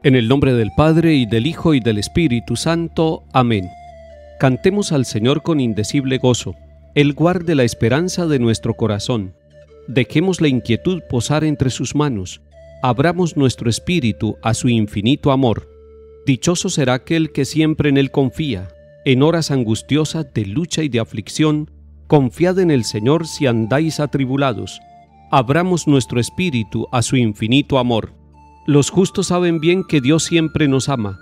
En el nombre del Padre, y del Hijo, y del Espíritu Santo. Amén. Cantemos al Señor con indecible gozo. Él guarde la esperanza de nuestro corazón. Dejemos la inquietud posar entre sus manos. Abramos nuestro espíritu a su infinito amor. Dichoso será aquel que siempre en Él confía. En horas angustiosas de lucha y de aflicción, confiad en el Señor si andáis atribulados. Abramos nuestro espíritu a su infinito amor. Los justos saben bien que Dios siempre nos ama.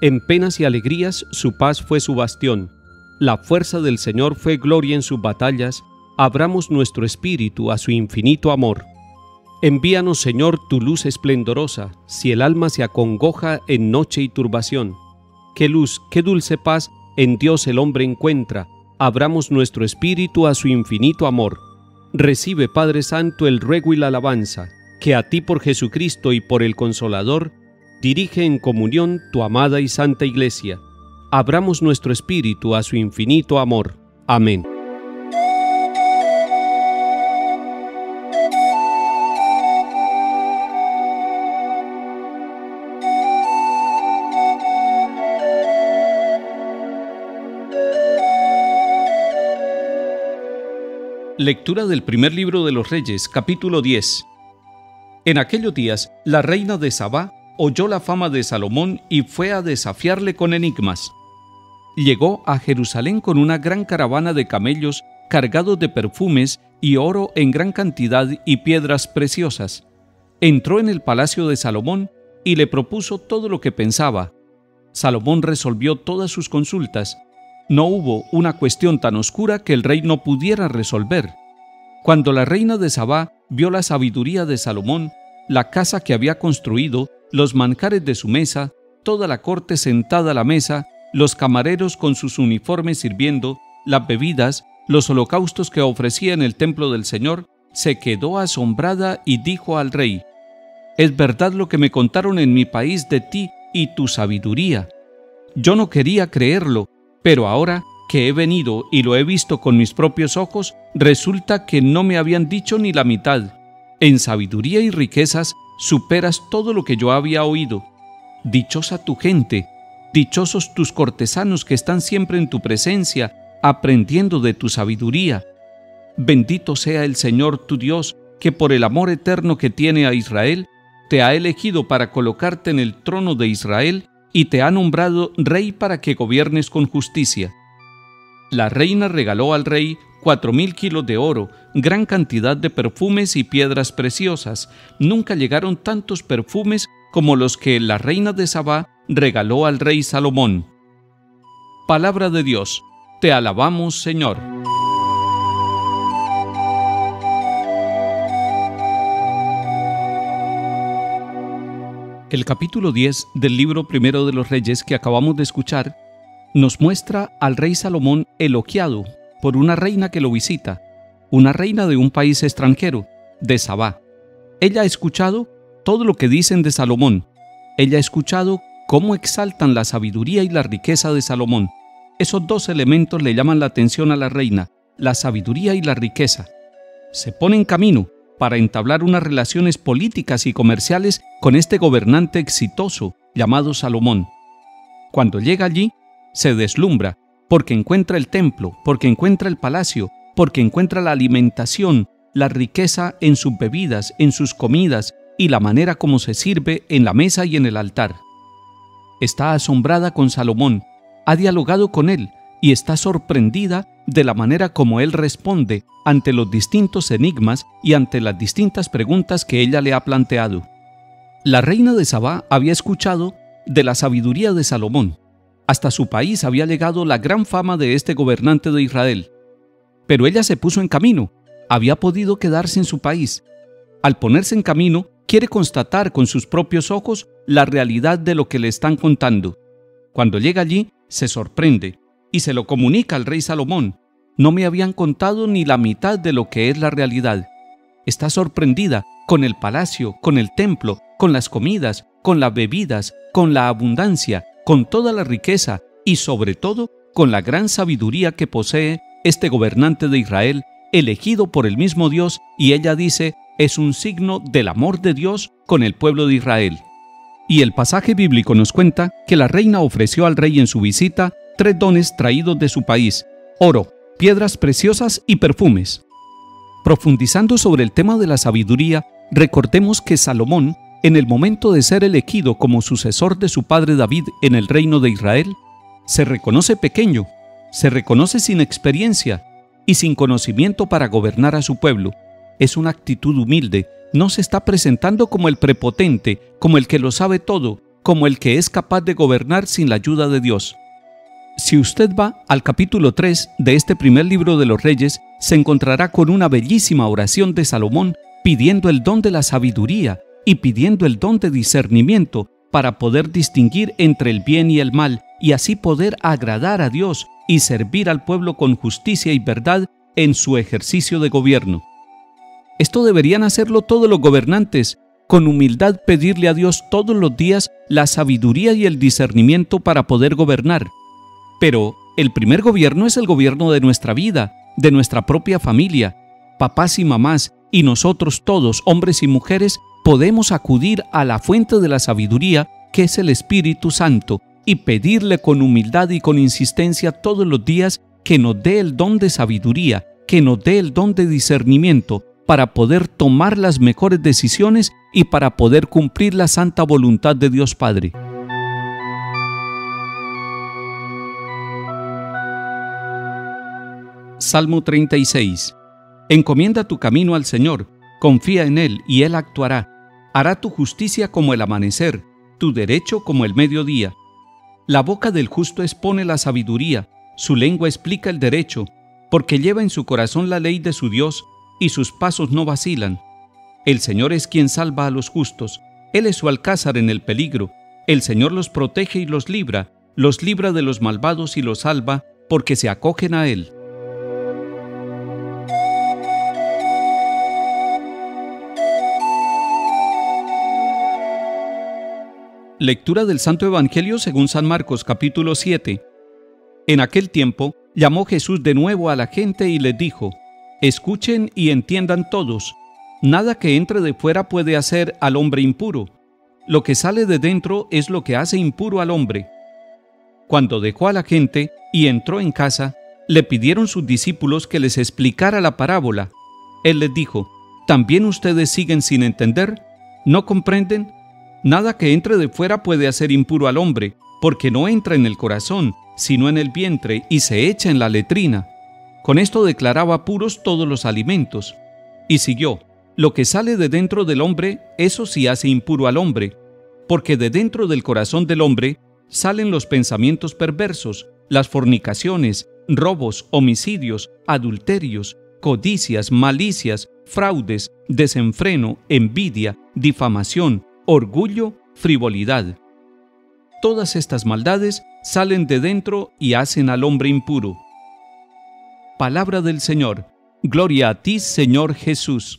En penas y alegrías su paz fue su bastión. La fuerza del Señor fue gloria en sus batallas. Abramos nuestro espíritu a su infinito amor. Envíanos, Señor, tu luz esplendorosa, si el alma se acongoja en noche y turbación. Qué luz, qué dulce paz en Dios el hombre encuentra. Abramos nuestro espíritu a su infinito amor. Recibe, Padre Santo, el ruego y la alabanza, que a ti por Jesucristo y por el Consolador, dirige en comunión tu amada y santa Iglesia. Abramos nuestro espíritu a su infinito amor. Amén. Lectura del primer libro de los Reyes, capítulo 10. En aquellos días, la reina de Sabá oyó la fama de Salomón y fue a desafiarle con enigmas. Llegó a Jerusalén con una gran caravana de camellos cargados de perfumes y oro en gran cantidad y piedras preciosas. Entró en el palacio de Salomón y le propuso todo lo que pensaba. Salomón resolvió todas sus consultas. No hubo una cuestión tan oscura que el rey no pudiera resolver. Cuando la reina de Sabá vio la sabiduría de Salomón, la casa que había construido, los manjares de su mesa, toda la corte sentada a la mesa, los camareros con sus uniformes sirviendo, las bebidas, los holocaustos que ofrecía en el templo del Señor, se quedó asombrada y dijo al rey: «Es verdad lo que me contaron en mi país de ti y tu sabiduría. Yo no quería creerlo, pero ahora que he venido y lo he visto con mis propios ojos, resulta que no me habían dicho ni la mitad. En sabiduría y riquezas superas todo lo que yo había oído. Dichosa tu gente, dichosos tus cortesanos que están siempre en tu presencia, aprendiendo de tu sabiduría. Bendito sea el Señor tu Dios, que por el amor eterno que tiene a Israel, te ha elegido para colocarte en el trono de Israel y te ha nombrado rey para que gobiernes con justicia». La reina regaló al rey 4.000 kilos de oro, gran cantidad de perfumes y piedras preciosas. Nunca llegaron tantos perfumes como los que la reina de Sabá regaló al rey Salomón. Palabra de Dios. Te alabamos, Señor. El capítulo 10 del libro primero de los Reyes que acabamos de escuchar nos muestra al rey Salomón elogiado por una reina que lo visita, una reina de un país extranjero, de Sabá. Ella ha escuchado todo lo que dicen de Salomón. Ella ha escuchado cómo exaltan la sabiduría y la riqueza de Salomón. Esos dos elementos le llaman la atención a la reina, la sabiduría y la riqueza. Se pone en camino para entablar unas relaciones políticas y comerciales con este gobernante exitoso llamado Salomón. Cuando llega allí, se deslumbra porque encuentra el templo, porque encuentra el palacio, porque encuentra la alimentación, la riqueza en sus bebidas, en sus comidas y la manera como se sirve en la mesa y en el altar. Está asombrada con Salomón, ha dialogado con él y está sorprendida de la manera como él responde ante los distintos enigmas y ante las distintas preguntas que ella le ha planteado. La reina de Sabá había escuchado de la sabiduría de Salomón. Hasta su país había llegado la gran fama de este gobernante de Israel. Pero ella se puso en camino, había podido quedarse en su país. Al ponerse en camino, quiere constatar con sus propios ojos la realidad de lo que le están contando. Cuando llega allí, se sorprende y se lo comunica al rey Salomón. No me habían contado ni la mitad de lo que es la realidad. Está sorprendida con el palacio, con el templo, con las comidas, con las bebidas, con la abundancia, con toda la riqueza y sobre todo con la gran sabiduría que posee este gobernante de Israel, elegido por el mismo Dios, y ella dice, es un signo del amor de Dios con el pueblo de Israel. Y el pasaje bíblico nos cuenta que la reina ofreció al rey en su visita 3 dones traídos de su país: oro, piedras preciosas y perfumes. Profundizando sobre el tema de la sabiduría, recordemos que Salomón, en el momento de ser elegido como sucesor de su padre David en el reino de Israel, se reconoce pequeño, se reconoce sin experiencia y sin conocimiento para gobernar a su pueblo. Es una actitud humilde, no se está presentando como el prepotente, como el que lo sabe todo, como el que es capaz de gobernar sin la ayuda de Dios. Si usted va al capítulo 3 de este primer libro de los Reyes, se encontrará con una bellísima oración de Salomón pidiendo el don de la sabiduría y pidiendo el don de discernimiento para poder distinguir entre el bien y el mal y así poder agradar a Dios y servir al pueblo con justicia y verdad en su ejercicio de gobierno. Esto deberían hacerlo todos los gobernantes, con humildad pedirle a Dios todos los días la sabiduría y el discernimiento para poder gobernar. Pero el primer gobierno es el gobierno de nuestra vida, de nuestra propia familia. Papás y mamás, y nosotros todos, hombres y mujeres, podemos acudir a la fuente de la sabiduría, que es el Espíritu Santo, y pedirle con humildad y con insistencia todos los días que nos dé el don de sabiduría, que nos dé el don de discernimiento, para poder tomar las mejores decisiones y para poder cumplir la santa voluntad de Dios Padre. Salmo 36. Encomienda tu camino al Señor, confía en Él y Él actuará. Hará tu justicia como el amanecer, tu derecho como el mediodía. La boca del justo expone la sabiduría, su lengua explica el derecho, porque lleva en su corazón la ley de su Dios, y sus pasos no vacilan. El Señor es quien salva a los justos, Él es su alcázar en el peligro. El Señor los protege y los libra de los malvados y los salva, porque se acogen a Él. Lectura del Santo Evangelio según San Marcos, capítulo 7. En aquel tiempo, llamó Jesús de nuevo a la gente y les dijo: escuchen y entiendan todos, nada que entre de fuera puede hacer al hombre impuro. Lo que sale de dentro es lo que hace impuro al hombre. Cuando dejó a la gente y entró en casa, le pidieron sus discípulos que les explicara la parábola. Él les dijo: ¿también ustedes siguen sin entender? ¿No comprenden? Nada que entre de fuera puede hacer impuro al hombre, porque no entra en el corazón, sino en el vientre y se echa en la letrina. Con esto declaraba puros todos los alimentos. Y siguió: lo que sale de dentro del hombre, eso sí hace impuro al hombre, porque de dentro del corazón del hombre salen los pensamientos perversos, las fornicaciones, robos, homicidios, adulterios, codicias, malicias, fraudes, desenfreno, envidia, difamación, orgullo, frivolidad. Todas estas maldades salen de dentro y hacen al hombre impuro. Palabra del Señor. Gloria a ti, Señor Jesús.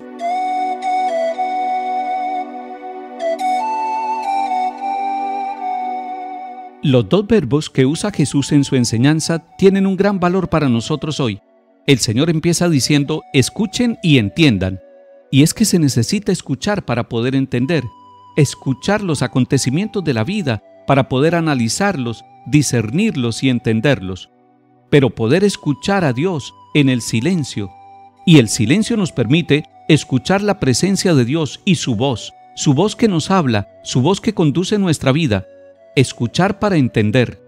Los dos verbos que usa Jesús en su enseñanza tienen un gran valor para nosotros hoy. El Señor empieza diciendo: escuchen y entiendan. Y es que se necesita escuchar para poder entender. Escuchar los acontecimientos de la vida para poder analizarlos, discernirlos y entenderlos. Pero poder escuchar a Dios en el silencio. Y el silencio nos permite escuchar la presencia de Dios y su voz que nos habla, su voz que conduce nuestra vida. Escuchar para entender.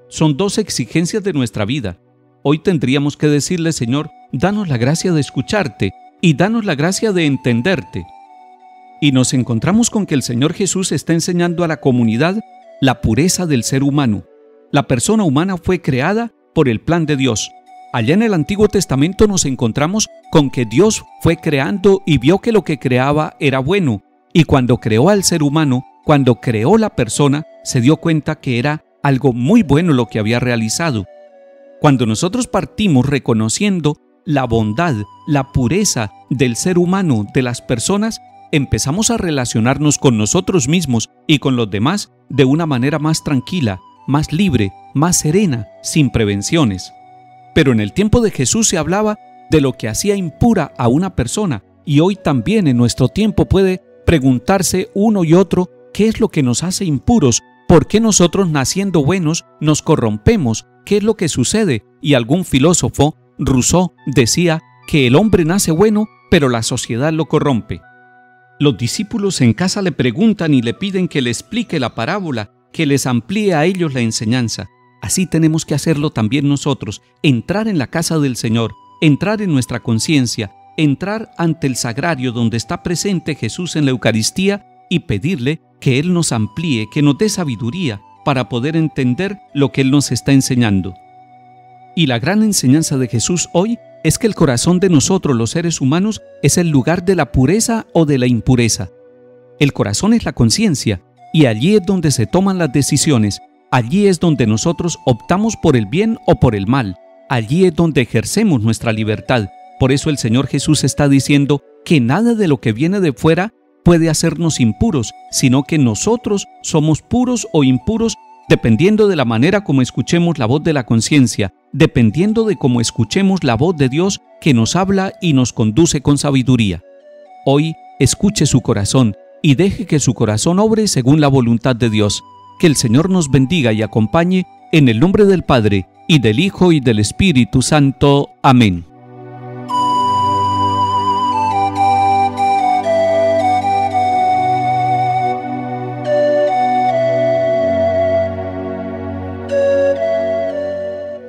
Son dos exigencias de nuestra vida. Hoy tendríamos que decirle: Señor, danos la gracia de escucharte y danos la gracia de entenderte. Y nos encontramos con que el Señor Jesús está enseñando a la comunidad la pureza del ser humano. La persona humana fue creada por el plan de Dios. Allá en el Antiguo Testamento nos encontramos con que Dios fue creando y vio que lo que creaba era bueno. Y cuando creó al ser humano, cuando creó la persona, se dio cuenta que era algo muy bueno lo que había realizado. Cuando nosotros partimos reconociendo la bondad, la pureza del ser humano, de las personas, empezamos a relacionarnos con nosotros mismos y con los demás de una manera más tranquila, más libre, más serena, sin prevenciones. Pero en el tiempo de Jesús se hablaba de lo que hacía impura a una persona, y hoy también en nuestro tiempo puede preguntarse uno y otro: ¿Qué es lo que nos hace impuros? ¿Por qué nosotros, naciendo buenos, nos corrompemos? ¿Qué es lo que sucede? Y algún filósofo, Rousseau, decía que el hombre nace bueno, pero la sociedad lo corrompe. Los discípulos en casa le preguntan y le piden que le explique la parábola, que les amplíe a ellos la enseñanza. Así tenemos que hacerlo también nosotros, entrar en la casa del Señor, entrar en nuestra conciencia, entrar ante el sagrario donde está presente Jesús en la Eucaristía y pedirle que Él nos amplíe, que nos dé sabiduría para poder entender lo que Él nos está enseñando. Y la gran enseñanza de Jesús hoy es que el corazón de nosotros, los seres humanos, es el lugar de la pureza o de la impureza. El corazón es la conciencia, y allí es donde se toman las decisiones, allí es donde nosotros optamos por el bien o por el mal, allí es donde ejercemos nuestra libertad. Por eso el Señor Jesús está diciendo que nada de lo que viene de fuera puede hacernos impuros, sino que nosotros somos puros o impuros dependiendo de la manera como escuchemos la voz de la conciencia, dependiendo de cómo escuchemos la voz de Dios que nos habla y nos conduce con sabiduría. Hoy escuche su corazón y deje que su corazón obre según la voluntad de Dios. Que el Señor nos bendiga y acompañe en el nombre del Padre, y del Hijo y del Espíritu Santo. Amén.